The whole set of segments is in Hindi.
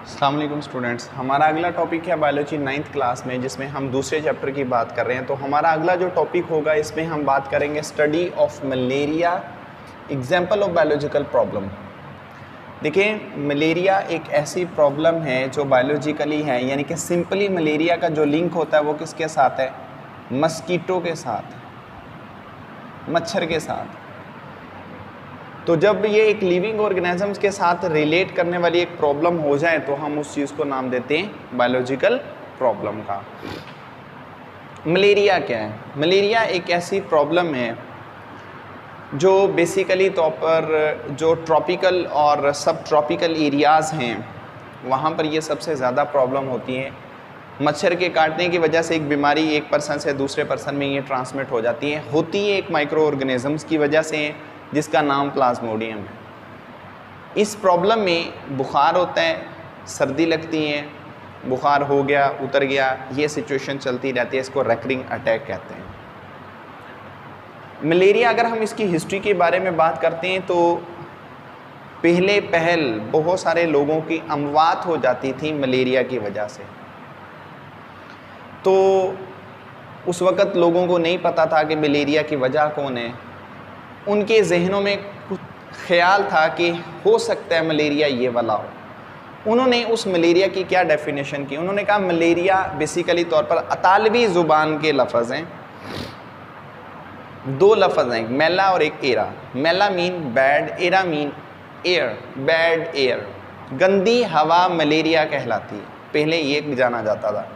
अस्सलाम वालेकुम स्टूडेंट्स, हमारा अगला टॉपिक है बायोलॉजी 9th क्लास में, जिसमें हम दूसरे चैप्टर की बात कर रहे हैं। तो हमारा अगला जो टॉपिक होगा इसमें हम बात करेंगे study of malaria, example of biological problem. देखिए, मलेरिया एक ऐसी प्रॉब्लम है जो बायोलॉजिकली है, यानी कि सिंपली मलेरिया का जो लिंक होता है वो किसके साथ है? मस्कीटो के साथ, मच्छर के साथ। तो जब ये एक लिविंग ऑर्गेनिजम्स के साथ रिलेट करने वाली एक प्रॉब्लम हो जाए तो हम उस चीज़ को नाम देते हैं बायोलॉजिकल प्रॉब्लम का। मलेरिया क्या है? मलेरिया एक ऐसी प्रॉब्लम है जो बेसिकली तौर पर जो ट्रॉपिकल और सब ट्रॉपिकल एरियाज़ हैं वहाँ पर ये सबसे ज़्यादा प्रॉब्लम होती है। मच्छर के काटने की वजह से एक बीमारी एक पर्सन से दूसरे पर्सन में ये ट्रांसमिट हो जाती है। होती है एक माइक्रो ऑर्गेनिजम्स की वजह से, जिसका नाम प्लाज्मोडियम है। इस प्रॉब्लम में बुखार होता है, सर्दी लगती है, बुखार हो गया उतर गया, ये सिचुएशन चलती रहती है। इसको रेकरिंग अटैक कहते हैं। मलेरिया, अगर हम इसकी हिस्ट्री के बारे में बात करते हैं तो पहल बहुत सारे लोगों की अमवात हो जाती थी मलेरिया की वजह से। तो उस वक़्त लोगों को नहीं पता था कि मलेरिया की वजह कौन है। उनके जहनों में कुछ ख्याल था कि हो सकता है मलेरिया ये वाला हो। उन्होंने उस मलेरिया की क्या डेफिनेशन की? उन्होंने कहा मलेरिया बेसिकली तौर पर अतालवी ज़ुबान के लफ्ज़ हैं, दो लफ्ज़ हैं, मेला और एक एरा। मेला मीन बैड, एरा मीन एयर, बैड एयर। गंदी हवा मलेरिया कहलाती है, पहले ये जाना जाता था।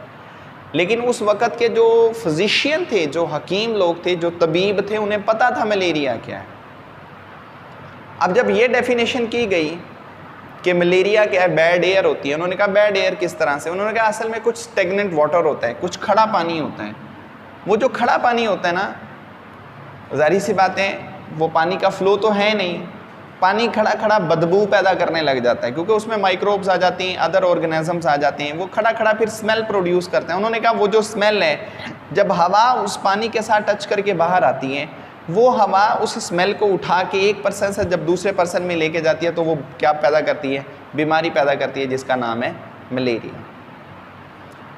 लेकिन उस वक़्त के जो फिजिशियन थे, जो हकीम लोग थे, जो तबीब थे, उन्हें पता था मलेरिया क्या है। अब जब ये डेफिनेशन की गई कि मलेरिया क्या है, बैड एयर होती है, उन्होंने कहा बैड एयर किस तरह से? उन्होंने कहा असल में कुछ स्टेगनेंट वाटर होता है, कुछ खड़ा पानी होता है। वो जो खड़ा पानी होता है ना, ज़ाहिर सी बात है वो पानी का फ़्लो तो है नहीं, पानी खड़ा खड़ा बदबू पैदा करने लग जाता है, क्योंकि उसमें माइक्रोब्स आ जाती हैं, अदर ऑर्गेनिजम्स आ जाते हैं, वो खड़ा खड़ा फिर स्मेल प्रोड्यूस करते हैं। उन्होंने कहा वो जो स्मेल है, जब हवा उस पानी के साथ टच करके बाहर आती है, वो हवा उस स्मेल को उठा के एक पर्सन से जब दूसरे पर्सन में लेके जाती है तो वो क्या पैदा करती है? बीमारी पैदा करती है, जिसका नाम है मलेरिया।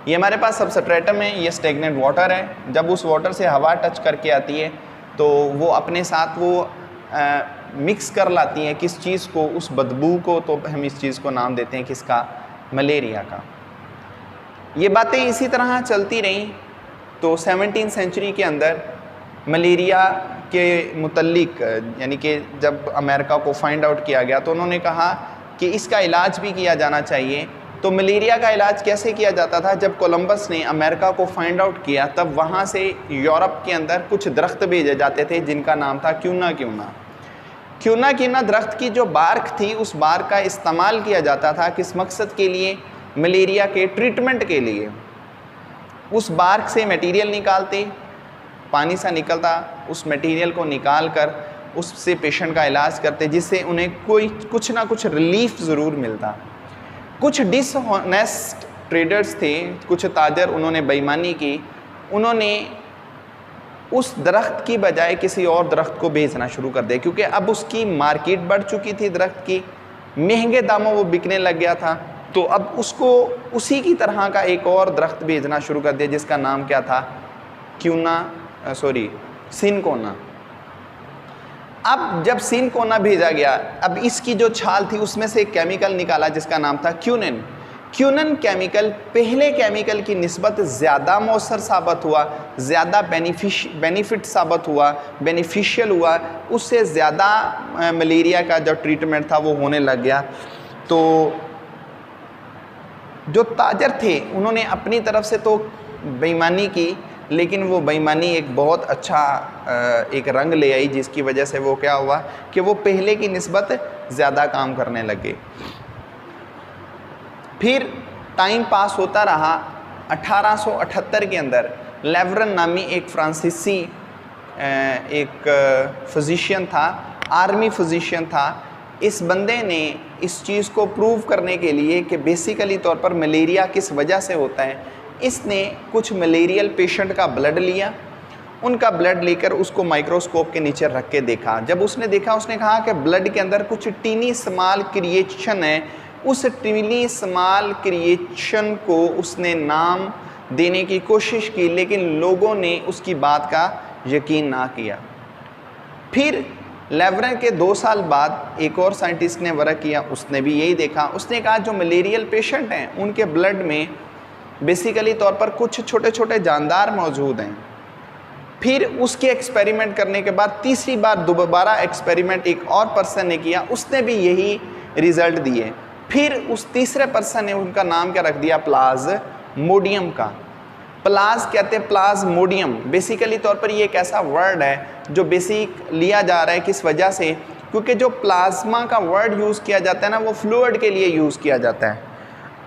ये हमारे पास सबस्ट्रेटम है, ये स्टेगनेंट वाटर है। जब उस वाटर से हवा टच करके आती है तो वो अपने साथ वो मिक्स कर लाती हैं किस चीज़ को? उस बदबू को। तो हम इस चीज़ को नाम देते हैं किसका? मलेरिया का। ये बातें इसी तरह चलती रहीं तो 17वीं सेंचुरी के अंदर मलेरिया के मुतल्लिक, यानी कि जब अमेरिका को फाइंड आउट किया गया तो उन्होंने कहा कि इसका इलाज भी किया जाना चाहिए। तो मलेरिया का इलाज कैसे किया जाता था? जब कोलंबस ने अमेरिका को फाइंड आउट किया तब वहाँ से यूरोप के अंदर कुछ दरख्त भेजे जाते थे जिनका नाम था क्यूना क्यूना। क्यूना क्यूना दरख्त की जो बार्क थी, उस बार्क का इस्तेमाल किया जाता था किस मकसद के लिए? मलेरिया के ट्रीटमेंट के लिए। उस बार्क से मटेरियल निकालते, पानी सा निकलता, उस मटेरियल को निकाल कर उससे पेशेंट का इलाज करते, जिससे उन्हें कुछ ना कुछ रिलीफ ज़रूर मिलता। कुछ डिसऑनेस्ट ट्रेडर्स थे, कुछ ताजर, उन्होंने बेईमानी की। उन्होंने उस दरख्त की बजाय किसी और दरख्त को बेचना शुरू कर दिया, क्योंकि अब उसकी मार्केट बढ़ चुकी थी दरख्त की, महंगे दामों वो बिकने लग गया था। तो अब उसको उसी की तरह का एक और दरख्त बेचना शुरू कर दिया, जिसका नाम क्या था? सिनकोना। अब जब सिनकोना भेजा गया, अब इसकी जो छाल थी उसमें से एक केमिकल निकाला जिसका नाम था क्यूनिन। क्यूनिन केमिकल पहले केमिकल की निस्बत ज़्यादा मौसर साबित हुआ, ज़्यादा बेनिफिट साबित हुआ, बेनिफिशियल हुआ। उससे ज़्यादा मलेरिया का जो ट्रीटमेंट था वो होने लग गया। तो जो ताजर थे उन्होंने अपनी तरफ से तो बेईमानी की, लेकिन वो बेईमानी एक बहुत अच्छा एक रंग ले आई, जिसकी वजह से वो क्या हुआ कि वो पहले की निस्बत ज़्यादा काम करने लगे। फिर टाइम पास होता रहा। 1878 के अंदर लेवरन नामी एक फ्रांसीसी एक फिजिशियन था, आर्मी फिजिशियन था। इस बंदे ने इस चीज़ को प्रूव करने के लिए कि बेसिकली तौर पर मलेरिया किस वजह से होता है, इसने कुछ मलेरियल पेशेंट का ब्लड लिया, उनका ब्लड लेकर उसको माइक्रोस्कोप के नीचे रख के देखा। जब उसने देखा, उसने कहा कि ब्लड के अंदर कुछ टीनी स्मॉल क्रिएशन है, उस टिली स्मॉल क्रिएशन को उसने नाम देने की कोशिश की, लेकिन लोगों ने उसकी बात का यकीन ना किया। फिर लेवरेन के 2 साल बाद एक और साइंटिस्ट ने वर्क किया, उसने भी यही देखा। उसने कहा जो मलेरियल पेशेंट हैं उनके ब्लड में बेसिकली तौर पर कुछ छोटे छोटे जानदार मौजूद हैं। फिर उसके एक्सपेरिमेंट करने के बाद तीसरी बार दोबारा एक्सपेरिमेंट एक और पर्सन ने किया, उसने भी यही रिजल्ट दिए। फिर उस तीसरे पर्सन ने उनका नाम क्या रख दिया, प्लाज्मोडियम का। प्लाज कहते हैं प्लाज्मोडियम, बेसिकली तौर पर ये एक ऐसा वर्ड है जो बेसिक लिया जा रहा है किस वजह से, क्योंकि जो प्लाज्मा का वर्ड यूज़ किया जाता है ना वो फ्लूइड के लिए यूज़ किया जाता है।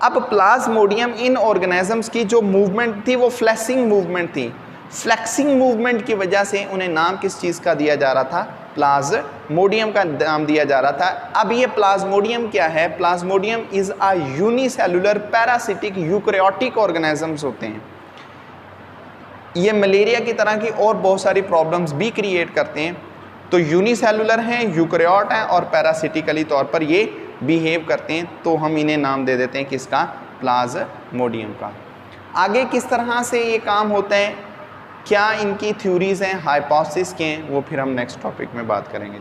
अब प्लाज्मोडियम इन ऑर्गेनिजम्स की जो मूवमेंट थी वो फ्लैक्सिंग मूवमेंट थी। फ्लैक्सिंग मूवमेंट की वजह से उन्हें नाम किस चीज़ का दिया जा रहा था, प्लाज्मोडियम का नाम दिया जा रहा था। अब ये प्लाज्मोडियम क्या है, Plasmodium is a unicellular parasitic eukaryotic organisms होते हैं। ये मलेरिया की तरह की और बहुत सारी प्रॉब्लम्स भी क्रिएट करते हैं। तो यूनिसेलुलर हैं, यूकैरियोट हैं और पैरासिटिकली तौर पर ये बिहेव करते हैं, तो हम इन्हें नाम दे देते हैं किसका, प्लाज्मोडियम का। आगे किस तरह से ये काम होता है, क्या इनकी थ्योरीज हैं, हाइपोथेसिस के हैं, वो फिर हम नेक्स्ट टॉपिक में बात करेंगे।